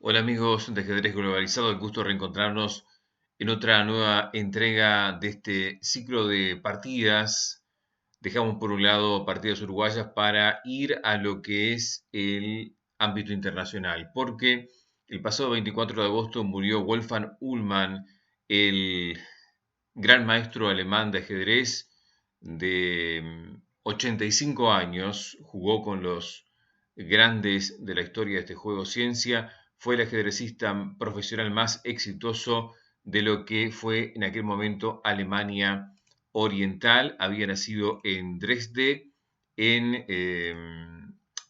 Hola amigos de Ajedrez Globalizado, el gusto de reencontrarnos en otra nueva entrega de este ciclo de partidas. Dejamos por un lado partidas uruguayas para ir a lo que es el ámbito internacional, porque el pasado 24 de agosto murió Wolfgang Ullmann, el gran maestro alemán de ajedrez de 85 años, jugó con los grandes de la historia de este juego ciencia, fue el ajedrecista profesional más exitoso de lo que fue en aquel momento Alemania Oriental. Había nacido en Dresde en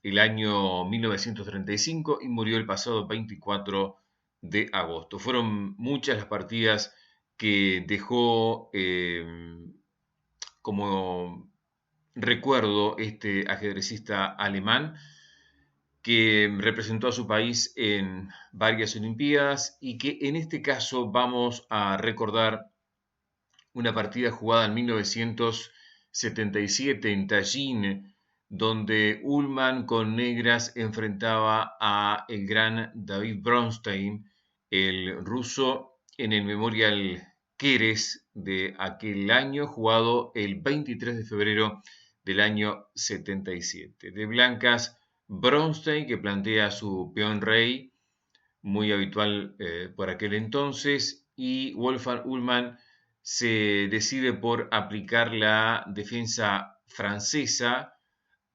el año 1935 y murió el pasado 24 de agosto. Fueron muchas las partidas que dejó como recuerdo este ajedrecista alemán que representó a su país en varias Olimpiadas y que en este caso vamos a recordar una partida jugada en 1977 en Tallinn, donde Ullmann con negras enfrentaba a el gran David Bronstein, el ruso, en el Memorial Keres de aquel año, jugado el 23 de febrero del año 77. De blancas, Bronstein, que plantea su peón rey, muy habitual por aquel entonces, y Wolfgang Ullmann se decide por aplicar la defensa francesa,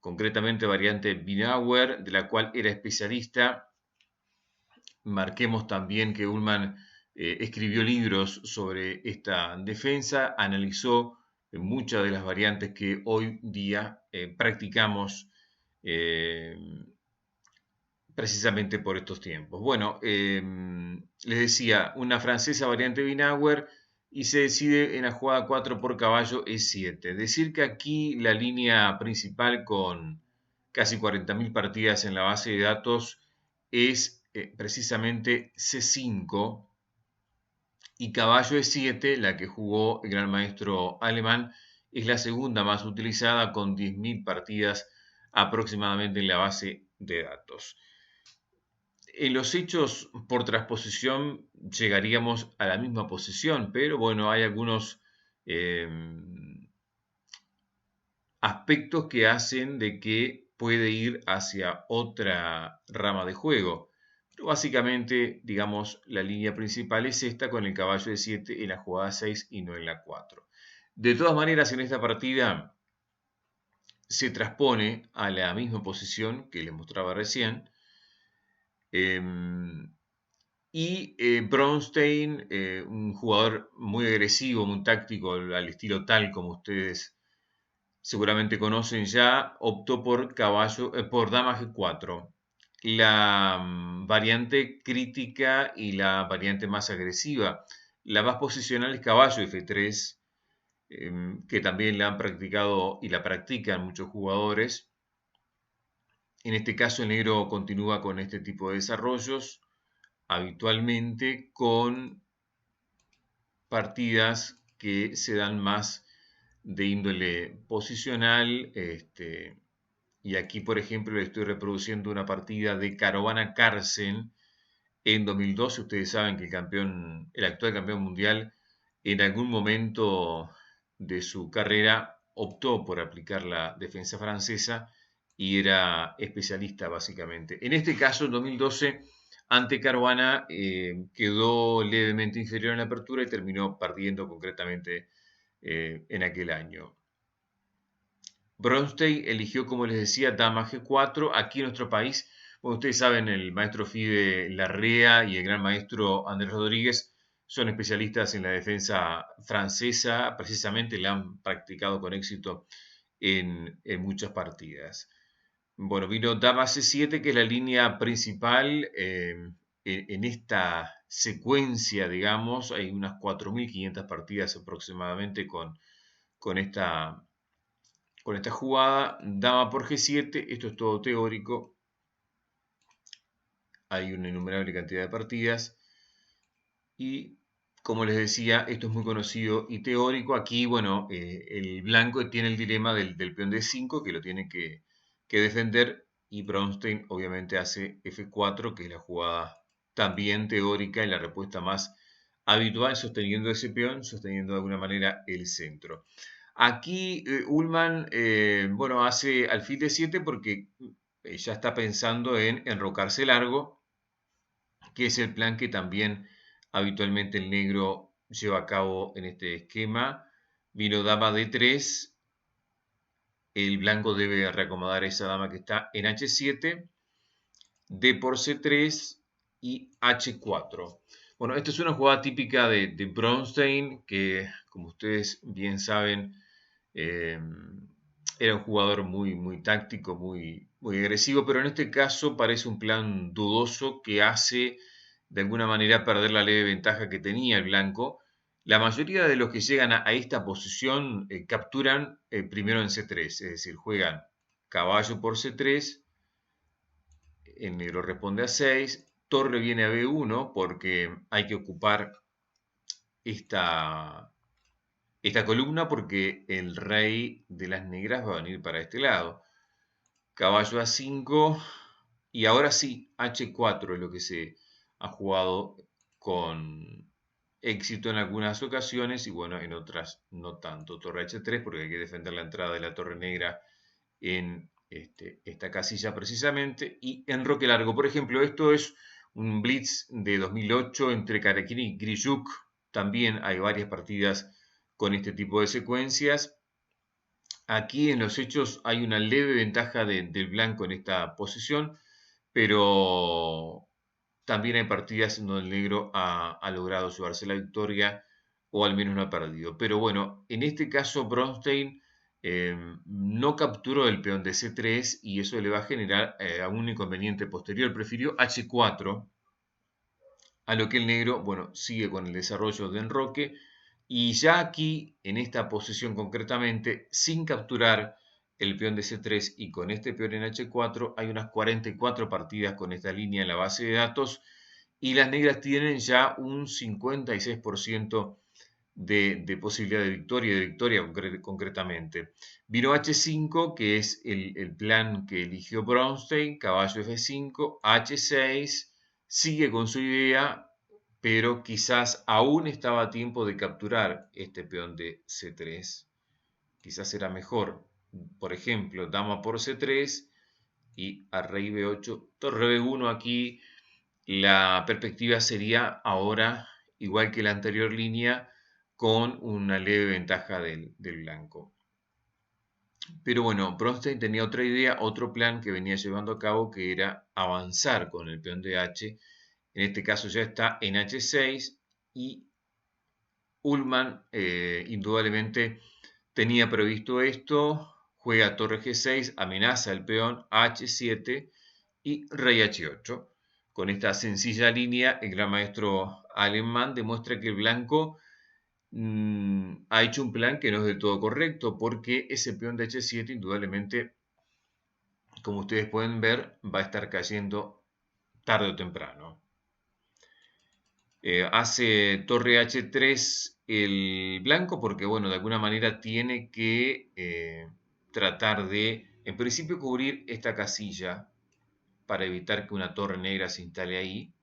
concretamente variante Binauer, de la cual era especialista. Marquemos también que Ullmann escribió libros sobre esta defensa, analizó muchas de las variantes que hoy día practicamos eh, precisamente por estos tiempos. Bueno, les decía, una francesa variante Binauer y se decide en la jugada 4 por caballo E7. Decir que aquí la línea principal con casi 40.000 partidas en la base de datos es precisamente C5 y caballo E7, la que jugó el gran maestro alemán, es la segunda más utilizada con 10.000 partidas aproximadamente en la base de datos. En los hechos por transposición llegaríamos a la misma posición, pero bueno, hay algunos eh, aspectos que hacen de que puede ir hacia otra rama de juego. Pero básicamente, digamos, la línea principal es esta con el caballo de 7 en la jugada 6 y no en la 4. De todas maneras, en esta partida se transpone a la misma posición que les mostraba recién. Bronstein, un jugador muy agresivo, muy táctico, al estilo tal como ustedes seguramente conocen ya, optó por por dama G4. La variante crítica y la variante más agresiva. La más posicional es caballo F3, que también la han practicado y la practican muchos jugadores. En este caso, el negro continúa con este tipo de desarrollos habitualmente con partidas que se dan más de índole posicional. Y aquí, por ejemplo, le estoy reproduciendo una partida de Caruana Carlsen en 2012. Ustedes saben que el actual campeón mundial, en algún momento de su carrera optó por aplicar la defensa francesa y era especialista básicamente. En este caso, en 2012, ante Caruana quedó levemente inferior en la apertura y terminó perdiendo concretamente en aquel año. Bronstein eligió, como les decía, dama G4. Aquí en nuestro país, bueno, ustedes saben, el maestro Fide Larrea y el gran maestro Andrés Rodríguez son especialistas en la defensa francesa, precisamente la han practicado con éxito en muchas partidas. Bueno, vino dama C7, que es la línea principal en esta secuencia, digamos. Hay unas 4.500 partidas aproximadamente con esta con esta jugada. Dama por G7, esto es todo teórico, hay una innumerable cantidad de partidas y como les decía, esto es muy conocido y teórico. Aquí, bueno, el blanco tiene el dilema del peón D5 que lo tiene que defender y Bronstein obviamente hace F4, que es la jugada también teórica y la respuesta más habitual, sosteniendo ese peón, sosteniendo de alguna manera el centro. Aquí Ullman, bueno, hace alfil de 7 porque ya está pensando en enrocarse largo, que es el plan que también habitualmente el negro lleva a cabo en este esquema. Vino dama de 3, el blanco debe reacomodar a esa dama que está en H7, D por C3 y H4. Bueno, esta es una jugada típica de Bronstein, que como ustedes bien saben, era un jugador muy táctico, muy agresivo, pero en este caso parece un plan dudoso que hace de alguna manera perder la leve ventaja que tenía el blanco. La mayoría de los que llegan a esta posición capturan primero en C3, es decir, juegan caballo por C3, el negro responde a 6, torre viene a B1 porque hay que ocupar esta columna porque el rey de las negras va a venir para este lado. Caballo a 5 y ahora sí, H4 es lo que se ha jugado con éxito en algunas ocasiones y bueno, en otras no tanto. Torre H3 porque hay que defender la entrada de la torre negra en esta casilla precisamente, y enroque largo. Por ejemplo, esto es un blitz de 2008 entre Karekin y Grishuk. También hay varias partidas con este tipo de secuencias. Aquí en los hechos hay una leve ventaja del blanco en esta posición, pero también hay partidas en donde el negro ha logrado llevarse la victoria o al menos no ha perdido. Pero bueno, en este caso Bronstein no capturó el peón de C3 y eso le va a generar un inconveniente posterior. Prefirió H4, a lo que el negro, bueno, sigue con el desarrollo de enroque. Y ya aquí, en esta posición concretamente, sin capturar el peón de C3 y con este peón en H4, hay unas 44 partidas con esta línea en la base de datos y las negras tienen ya un 56% de posibilidad de victoria concretamente. Vino H5, que es el plan que eligió Bronstein, caballo F5, H6, sigue con su idea, pero quizás aún estaba a tiempo de capturar este peón de C3. Quizás era mejor, por ejemplo, dama por C3 y a rey B8, torre B1 aquí. La perspectiva sería ahora, igual que la anterior línea, con una leve ventaja del blanco. Pero bueno, Bronstein tenía otra idea, otro plan que venía llevando a cabo, que era avanzar con el peón de H. En este caso ya está en H6 y Ullman indudablemente tenía previsto esto, juega torre G6, amenaza el peón H7 y rey H8. Con esta sencilla línea, el gran maestro alemán demuestra que el blanco ha hecho un plan que no es del todo correcto, porque ese peón de H7 indudablemente, como ustedes pueden ver, va a estar cayendo tarde o temprano. Hace torre H3 el blanco porque, bueno, de alguna manera tiene que tratar de, en principio, cubrir esta casilla para evitar que una torre negra se instale ahí.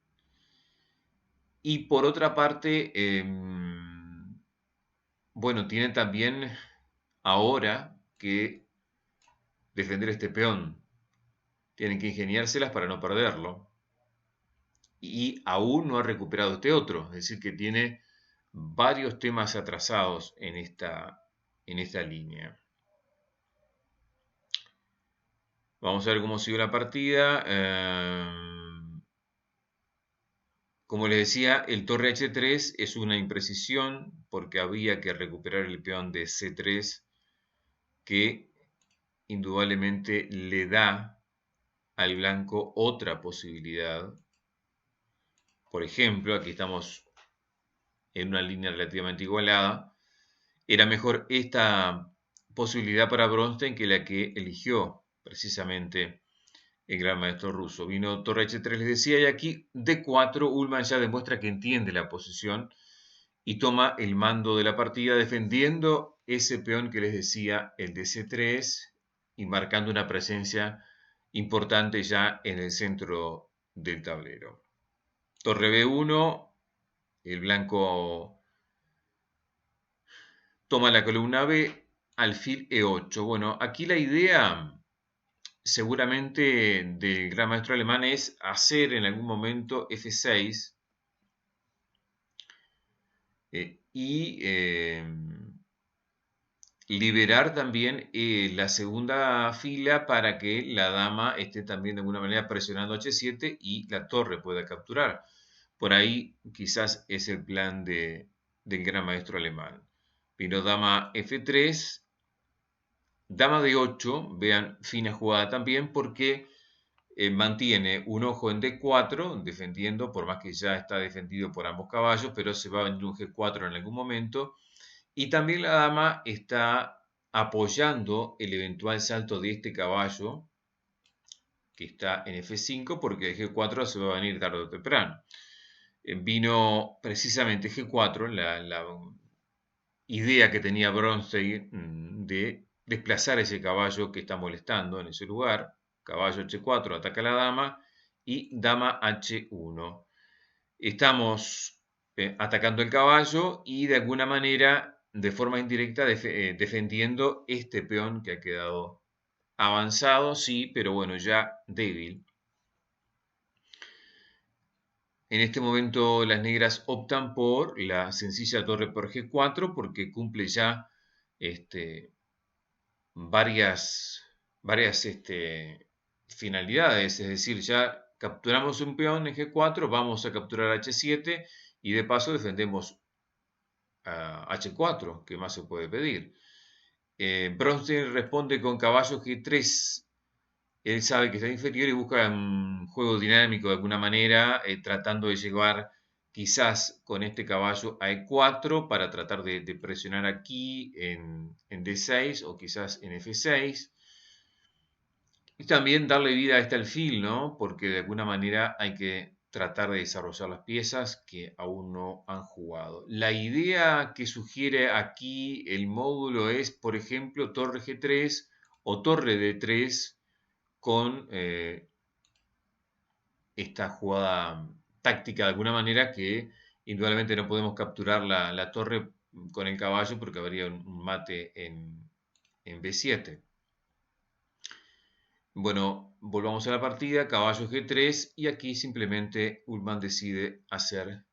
Y por otra parte, bueno, tiene también ahora que defender este peón. Tienen que ingeniárselas para no perderlo. Y aún no ha recuperado este otro, es decir, que tiene varios temas atrasados en esta línea. Vamos a ver cómo siguió la partida. Como les decía, el torre H3 es una imprecisión porque había que recuperar el peón de C3 que indudablemente le da al blanco otra posibilidad. Por ejemplo, aquí estamos en una línea relativamente igualada. Era mejor esta posibilidad para Bronstein que la que eligió precisamente el gran maestro ruso. Vino torre H3, les decía, y aquí D4, Ullman ya demuestra que entiende la posición y toma el mando de la partida defendiendo ese peón que les decía, el de C3, y marcando una presencia importante ya en el centro del tablero. torre B1, el blanco toma la columna B, alfil E8. Bueno, aquí la idea seguramente del gran maestro alemán es hacer en algún momento F6 y liberar también la segunda fila para que la dama esté también de alguna manera presionando H7 y la torre pueda capturar. Por ahí quizás es el plan del gran maestro alemán. Vino dama F3, dama D8, vean, fina jugada también porque mantiene un ojo en D4, defendiendo, por más que ya está defendido por ambos caballos, pero se va a venir un G4 en algún momento. Y también la dama está apoyando el eventual salto de este caballo, que está en F5, porque el G4 se va a venir tarde o temprano. Vino precisamente G4, la idea que tenía Bronstein de desplazar ese caballo que está molestando en ese lugar. Caballo H4 ataca a la dama y dama H1. Estamos atacando el caballo y de alguna manera, de forma indirecta, defendiendo este peón que ha quedado avanzado, sí, pero bueno, ya débil. En este momento las negras optan por la sencilla torre por G4 porque cumple ya varias finalidades, es decir, ya capturamos un peón en G4, vamos a capturar H7 y de paso defendemos a H4, que más se puede pedir. Bronstein responde con caballo G3. Él sabe que está inferior y busca un juego dinámico de alguna manera, tratando de llevar quizás con este caballo a E4 para tratar de presionar aquí en D6 o quizás en F6. Y también darle vida a este alfil, ¿no? Porque de alguna manera hay que tratar de desarrollar las piezas que aún no han jugado. La idea que sugiere aquí el módulo es, por ejemplo, torre G3 o torre D3 con esta jugada táctica de alguna manera que indudablemente no podemos capturar la torre con el caballo porque habría un mate en B7. Bueno, volvamos a la partida, caballo G3 y aquí simplemente Ullman decide hacer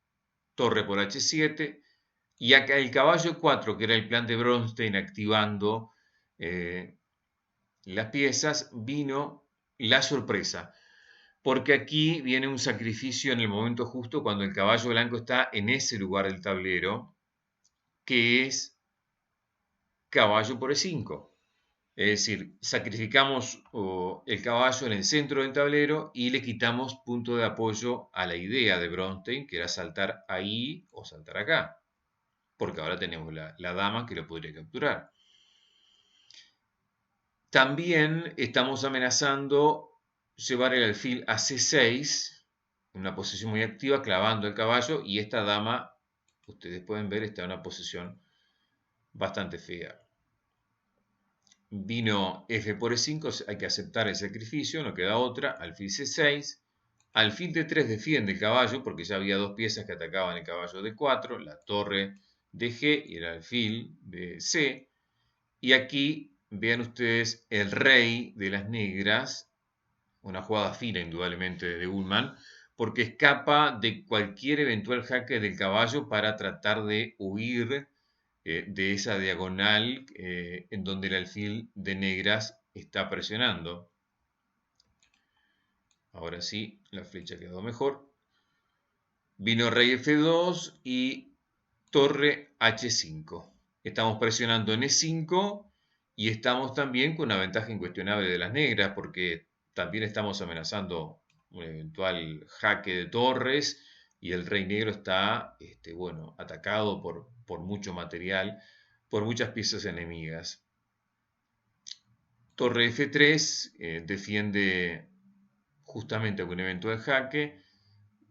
torre por H7 y acá el caballo 4, que era el plan de Bronstein activando las piezas, vino la sorpresa, porque aquí viene un sacrificio en el momento justo cuando el caballo blanco está en ese lugar del tablero, que es caballo por E5. Es decir, sacrificamos el caballo en el centro del tablero y le quitamos punto de apoyo a la idea de Bronstein, que era saltar ahí o saltar acá. Porque ahora tenemos la dama que lo podría capturar. También estamos amenazando llevar el alfil a C6, en una posición muy activa, clavando el caballo, y esta dama, ustedes pueden ver, está en una posición bastante fea. Vino F por E5, hay que aceptar el sacrificio, no queda otra, alfil C6, alfil D3 defiende el caballo porque ya había dos piezas que atacaban el caballo D4, la torre de G y el alfil de C, y aquí vean ustedes el rey de las negras, una jugada fina indudablemente de Ullman, porque escapa de cualquier eventual jaque del caballo para tratar de huir de esa diagonal en donde el alfil de negras está presionando. Ahora sí, la flecha quedó mejor. Vino rey F2 y torre H5. Estamos presionando en E5 y estamos también con una ventaja incuestionable de las negras porque también estamos amenazando un eventual jaque de torres y el rey negro está bueno, atacado por mucho material, por muchas piezas enemigas. Torre F3 defiende justamente con un eventual jaque.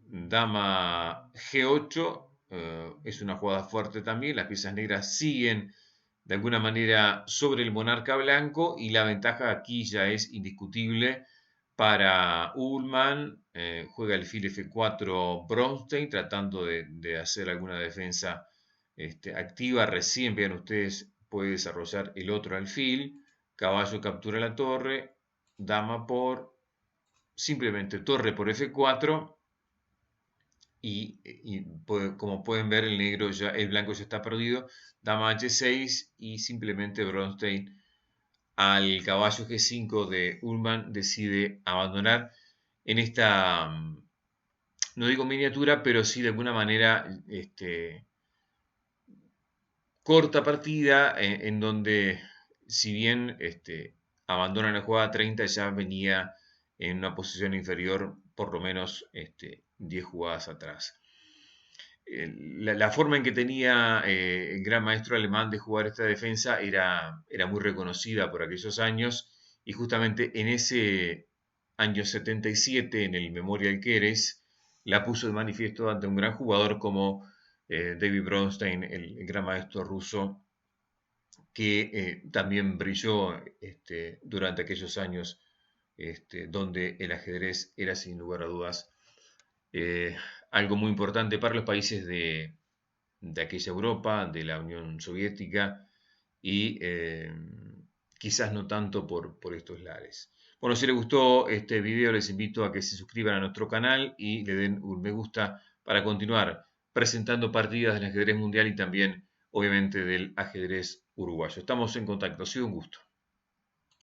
Dama G8 es una jugada fuerte también. Las piezas negras siguen de alguna manera sobre el monarca blanco y la ventaja aquí ya es indiscutible para Ullman juega alfil F4 Bronstein, tratando de hacer alguna defensa activa. Recién, vean ustedes, puede desarrollar el otro alfil. Caballo captura la torre. Dama por, simplemente torre por F4. Como pueden ver, el blanco ya está perdido. Dama H6 y simplemente Bronstein, al caballo G5 de Ullman, decide abandonar en esta, no digo miniatura, pero sí de alguna manera corta partida, en donde, si bien abandona la jugada 30, ya venía en una posición inferior por lo menos 10 jugadas atrás. La forma en que tenía el gran maestro alemán de jugar esta defensa era muy reconocida por aquellos años, y justamente en ese año 77, en el Memorial Keres, la puso de manifiesto ante un gran jugador como David Bronstein, el gran maestro ruso, que también brilló durante aquellos años, donde el ajedrez era sin lugar a dudas eh, algo muy importante para los países de aquella Europa, de la Unión Soviética, y quizás no tanto por estos lares. Bueno, si les gustó este video, les invito a que se suscriban a nuestro canal y le den un me gusta para continuar presentando partidas del ajedrez mundial y también, obviamente, del ajedrez uruguayo. Estamos en contacto. Ha sido un gusto.